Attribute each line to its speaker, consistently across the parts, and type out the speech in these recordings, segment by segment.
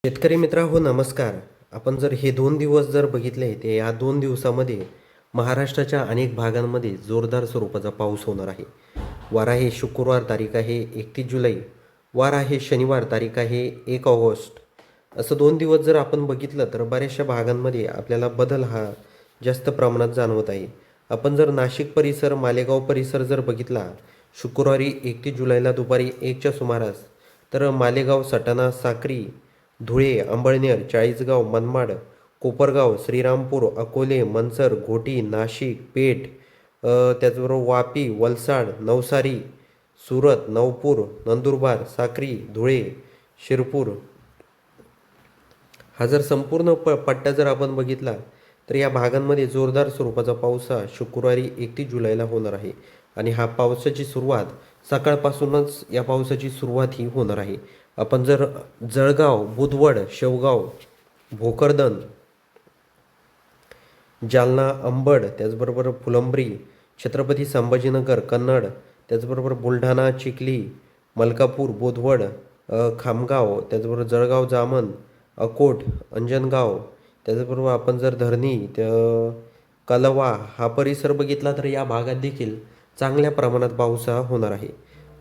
Speaker 1: शेतकरी मित्रा हो नमस्कार. आपण जर हे 2 दिवस जर बघितले, ते या 2 दिवसामध्ये महाराष्ट्राच्या अनेक भागांमध्ये जोरदार स्वरूपाचा पाऊस होणार आहे. वार आहे शुक्रवार, तारीख आहे 31 जुलै. वार आहे शनिवार, तारीख आहे 1 ऑगस्ट. असं 2 दिवस जर आपण बघितलं तर बऱ्याचशा भागांमध्ये आपल्याला बदल हा जास्त प्रमाणात जाणवत आहे. आपण जर नाशिक परिसर, मालेगाव परिसर जर बघितला, शुक्रवारी 31 जुलैला दुपारी 1च्या सुमारास, तर मालेगाव, सटाणा, साक्री, धुळे, अंबळनेर, चाळीसगाव, मनमाड, कोपरगाव, श्रीरामपूर, अकोले, मनसर, घोटी, नाशिक, पेठ, त्याचबरोबर वापी, वलसाड, नवसारी, सुरत, नवपूर, नंदुरबार, साक्री, धुळे, शिरपूर हा जर संपूर्ण पट्टा जर आपण बघितला, तर या भागांमध्ये जोरदार स्वरूपाचा पाऊस हा शुक्रवारी 31 जुलैला होणार आहे. आणि हा पावसाची सुरुवात सकाळपासूनच या पावसाची सुरुवात ही होणार आहे. आपण जर जळगाव, बुधवड, शेवगाव, भोकरदन, जालना, अंबड, त्याचबरोबर फुलंब्री, छत्रपती संभाजीनगर, कन्नड, त्याचबरोबर बुलढाणा, चिखली, मलकापूर, बोदवड, खामगाव, त्याचबरोबर जळगाव, जामन, अकोट, अंजनगाव, त्याचबरोबर आपण जर धरणी, कलवा हा परिसर बघितला तर या भागात देखील चांगल्या प्रमाणात पाऊस हा होणार आहे.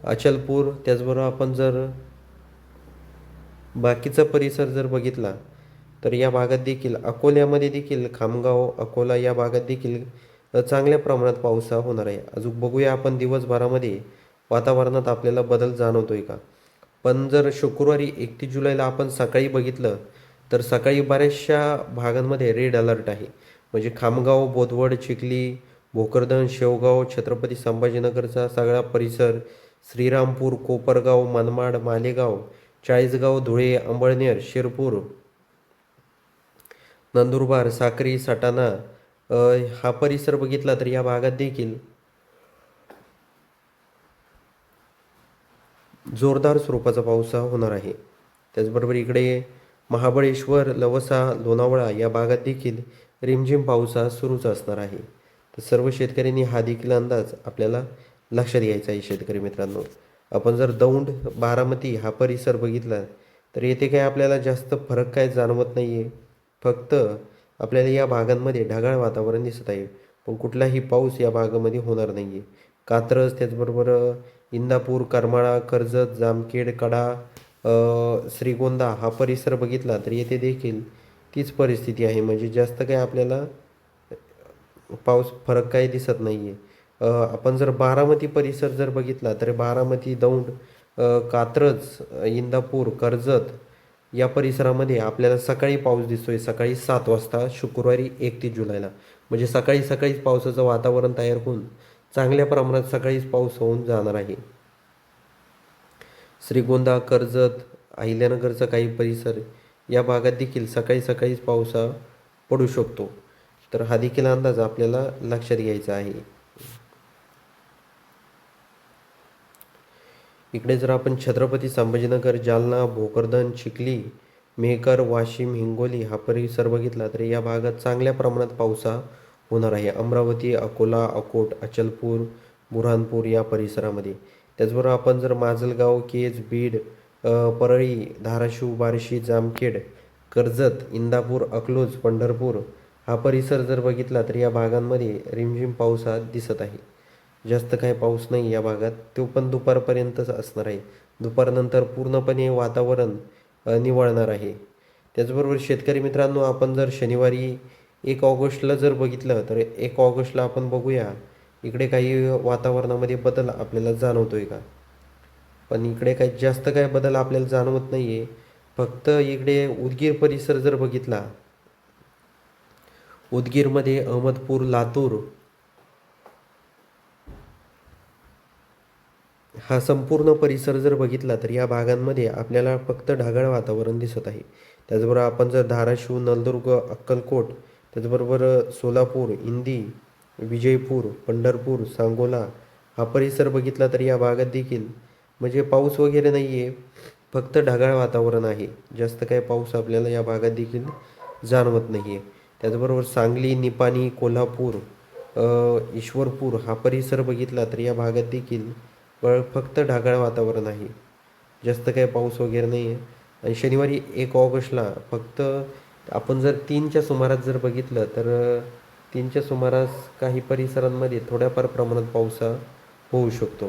Speaker 1: अचलपूर, त्याचबरोबर आपण जर बाकीचा परिसर जर बघितला तर या भागात देखील अकोल्यामध्ये देखील खामगाव, अकोला या भागात देखील चांगल्या प्रमाणात पाऊस हा होणार आहे. अजून बघूया आपण दिवसभरामध्ये वातावरणात आपल्याला बदल जाणवतोय का. पण जर शुक्रवारी 31 जुलैला आपण सकाळी बघितलं तर सकाळी बऱ्याचशा भागांमध्ये रेड अलर्ट आहे. म्हणजे खामगाव, बोदवड, चिखली, भोकरदन, शेवगाव, छत्रपती संभाजीनगरचा सगळा परिसर, श्रीरामपूर, कोपरगाव, मनमाड, मालेगाव, चाळीसगाव, धुळे, अंबळनेर, शिरपूर, नंदुरबार, साक्री, सटाणा हा परिसर बघितला तर या भागात देखील जोरदार स्वरूपाचा पाऊस हा होणार आहे. त्याचबरोबर इकडे महाबळेश्वर, लवसा, लोणावळा या भागात देखील रिमझिम पाऊस हा सुरूच असणार आहे. तर सर्व शेतकऱ्यांनी हा देखील अंदाज आपल्याला लक्षात घ्यायचा आहे शेतकरी मित्रांनो. आपण जर दौंड, बारामती हा परिसर बघितला तर येथे काही आपल्याला जास्त फरक काय जाणवत नाही आहे. फक्त आपल्याला या भागांमध्ये ढगाळ वातावरण दिसत आहे. पण कुठलाही पाऊस या भागामध्ये होणार नाही आहे. कात्रज, त्याचबरोबर इंदापूर, करमाळा, कर्जत, जामखेड, कडा, श्रीगोंदा हा परिसर बघितला तर येथे देखील तीच परिस्थिती आहे. म्हणजे जास्त काही आपल्याला पाऊस फरक काही दिसत नाही आहे. आपण जर बारामती परिसर जर बघितला तर बारामती, दौंड, कात्रज, इंदापूर, कर्जत या परिसरामध्ये आपल्याला सकाळी पाऊस दिसतोय. सकाळी 7 वाजता शुक्रवारी 31 जुलैला. म्हणजे सकाळी सकाळीच पावसाचं वातावरण तयार होऊन चांगल्या प्रमाणात सकाळीच पाऊस होऊन जाणार आहे. श्रीगोंदा, कर्जत, अहिल्यानगरचा काही परिसर या भागात देखील सकाळी सकाळीच पाऊस हा पडू शकतो. तर हा देखील अंदाज आपल्याला लक्षात घ्यायचा आहे. इकडे जर आपण छत्रपती संभाजीनगर, जालना, भोकरदन, चिखली, मेहकर, वाशिम, हिंगोली हा परिसर बघितला तर या भागात चांगल्या प्रमाणात पाऊस हा होणार आहे. अमरावती, अकोला, अकोट, अचलपूर, बुऱ्हाणपूर या परिसरामध्ये. त्याचबरोबर आपण जर माजलगाव, केज, बीड, परळी, धाराशिव, बार्शी, जामखेड, कर्जत, इंदापूर, अकलूज, पंढरपूर हा परिसर जर बघितला तर या भागांमध्ये रिमझिम पाऊस हा दिसत आहे. जास्त काही पाऊस नाही या भागात. तो पण दुपारपर्यंतच असणार आहे. दुपारनंतर पूर्णपणे वातावरण निवळणार आहे. त्याचबरोबर शेतकरी मित्रांनो, आपण जर शनिवारी 1 ऑगस्टला जर बघितलं तर 1 ऑगस्टला आपण बघूया इकडे काही वातावरणामध्ये बदल आपल्याला जाणवतोय का. पण इकडे काही जास्त काही बदल आपल्याला जाणवत नाही आहे. फक्त इकडे उदगीर परिसर जर बघितला, उदगीरमध्ये अहमदपूर, लातूर हा संपूर्ण परिसर जर बघितला तर या भागांमध्ये आपल्याला फक्त ढगाळ वातावरण दिसत आहे. त्याचबरोबर आपण जर धाराशिव, नळदुर्ग, अक्कलकोट, त्याचबरोबर सोलापूर, इंदी, विजयपूर, पंढरपूर, सांगोला हा परिसर बघितला तर या भागात देखील म्हणजे पाऊस वगैरे नाही आहे. फक्त ढगाळ वातावरण आहे. जास्त काही पाऊस आपल्याला या भागात देखील जाणवत नाही आहे. त्याचबरोबर सांगली, निपाणी, कोल्हापूर, ईश्वरपूर हा परिसर बघितला तर या भागात देखील फक्त ढगाळ वातावरण आहे. जास्त काही पाऊस वगैरे नाही आहे. आणि शनिवारी 1 ऑगस्टला फक्त आपण जर 3च्या सुमारास जर बघितलं तर 3च्या सुमारास काही परिसरांमध्ये थोड्याफार प्रमाणात पाऊस हा होऊ शकतो.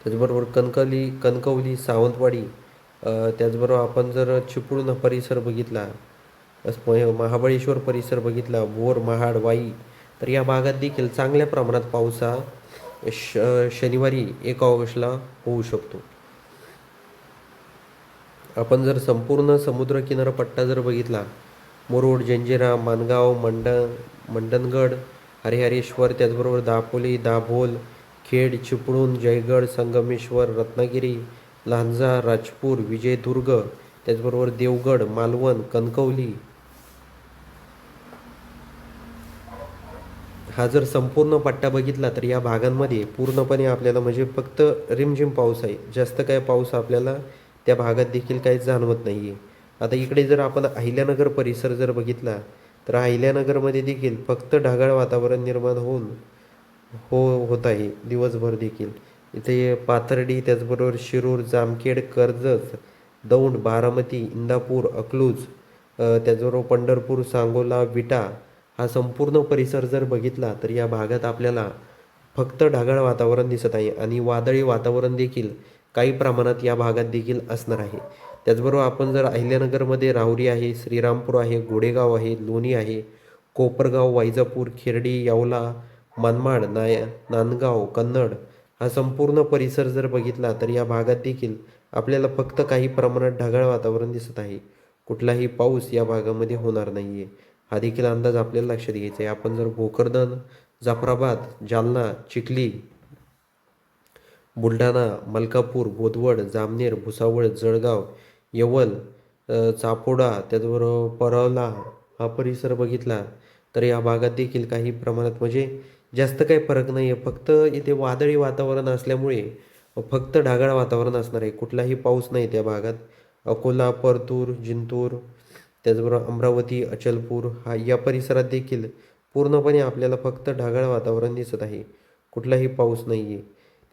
Speaker 1: त्याचबरोबर कणकवली, सावंतवाडी, त्याचबरोबर आपण जर चिपळूण हा परिसर बघितला, महाबळेश्वर परिसर बघितला, भोर, महाड, वाई, तर या भागात देखील चांगल्या प्रमाणात पाऊस हा शनिवारी 1 ऑगस्टला होऊ शकतो. आपण जर संपूर्ण समुद्र किनारपट्टा जर बघितला, मुरुड, जंजिरा, माणगाव, मंडणगड, हरिहरेश्वर, त्याचबरोबर दापोली, दाभोल, खेड, चिपळूण, जयगड, संगमेश्वर, रत्नागिरी, लांजा, राजपूर, विजयदुर्ग, त्याचबरोबर देवगड, मालवण, कणकवली, हा जर संपूर्ण पट्टा बघितला तर या भागांमध्ये पूर्णपणे आपल्याला म्हणजे फक्त रिमझिम पाऊस आहे. जास्त काय पाऊस आपल्याला त्या भागात देखील काहीच जाणवत नाही आहे. आता इकडे जर आपण अहिल्यानगर परिसर जर बघितला, तर अहिल्यानगरमध्ये देखील फक्त ढगाळ वातावरण निर्माण होत आहे दिवसभर देखील. इथे पाथर्डी, त्याचबरोबर शिरूर, जामखेड, कर्जत, दौंड, बारामती, इंदापूर, अकलूज, त्याचबरोबर पंढरपूर, सांगोला, विटा, हा संपूर्ण परिसर जर बघितला तर या भागात आपल्याला फक्त ढगाळ वातावरण दिसत आहे आणि वादळी वातावरण देखील काही प्रमाणात या भागात देखील असणार आहे. त्याचबरोबर आपण जर अहिल्यानगरमध्ये राहुरी आहे, श्रीरामपूर आहे, गोडेगाव आहे, लोणी आहे, कोपरगाव, वैजापूर, खिर्डी, येवला, मनमाड, नांदगाव, कन्नड, हा संपूर्ण परिसर जर बघितला तर या भागात देखील आपल्याला फक्त काही प्रमाणात ढगाळ वातावरण दिसत आहे. कुठलाही पाऊस या भागामध्ये होणार नाही आहे. हा देखील अंदाज आपल्याला लक्षात घ्यायचा आहे. आपण जर भोकरदन, जाफराबाद, जालना, चिखली, बुलढाणा, मलकापूर, बोदवड, जामनेर, भुसावळ, जळगाव, यवल, चापोडा, त्याचबरोबर परवला, हा परिसर बघितला तर या भागात देखील काही प्रमाणात म्हणजे जास्त काही फरक नाही आहे. फक्त इथे वादळी वातावरण असल्यामुळे फक्त ढगाळ वातावरण असणार आहे. कुठलाही पाऊस नाही त्या भागात. अकोला, परतूर, जिंतूर, त्याचबरोबर अमरावती, अचलपूर, हा या परिसरात देखील पूर्णपणे आपल्याला फक्त ढगाळ वातावरण दिसत आहे. कुठलाही पाऊस नाही आहे.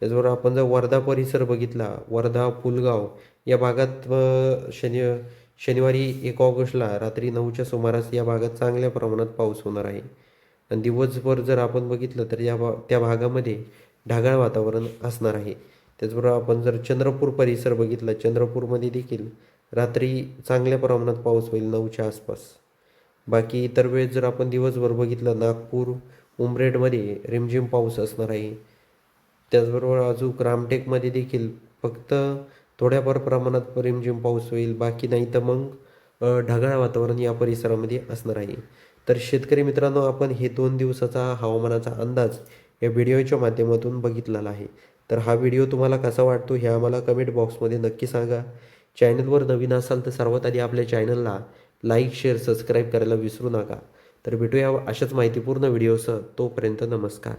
Speaker 1: त्याचबरोबर आपण जर वर्धा परिसर बघितला, वर्धा, पुलगाव या भागात शनिवारी 1 ऑगस्टला रात्री 9च्या सुमारास या भागात चांगल्या प्रमाणात पाऊस होणार आहे. आणि दिवसभर जर आपण बघितलं तर त्या भागामध्ये ढगाळ वातावरण असणार आहे. त्याचबरोबर आपण जर चंद्रपूर परिसर बघितला, चंद्रपूरमध्ये देखील रात्री चांगल्या प्रमाणात पाऊस होईल 9च्या आसपास. बाकी इतर वेळेस जर आपण दिवसभर बघितलं, नागपूर, उमरेडमध्ये रिमझिम पाऊस असणार आहे. त्याचबरोबर अजून रामटेकमध्ये देखील फक्त थोड्याफार प्रमाणात रिमझिम पाऊस होईल. बाकी नाही तर मग ढगाळ वातावरण या परिसरामध्ये असणार आहे. तर शेतकरी मित्रांनो, आपण हे 2 दिवसाचा हवामानाचा अंदाज या व्हिडिओच्या माध्यमातून बघितलेला आहे. तर हा व्हिडिओ तुम्हाला कसा वाटतो हे आम्हाला कमेंट बॉक्समध्ये नक्की सांगा. चॅनलवर नवीन असाल तर सर्वात आधी आपल्या चॅनलला लाईक, शेअर, सबस्क्राईब करायला विसरू नका. तर भेटूया अशाच माहितीपूर्ण व्हिडिओसह. तोपर्यंत नमस्कार.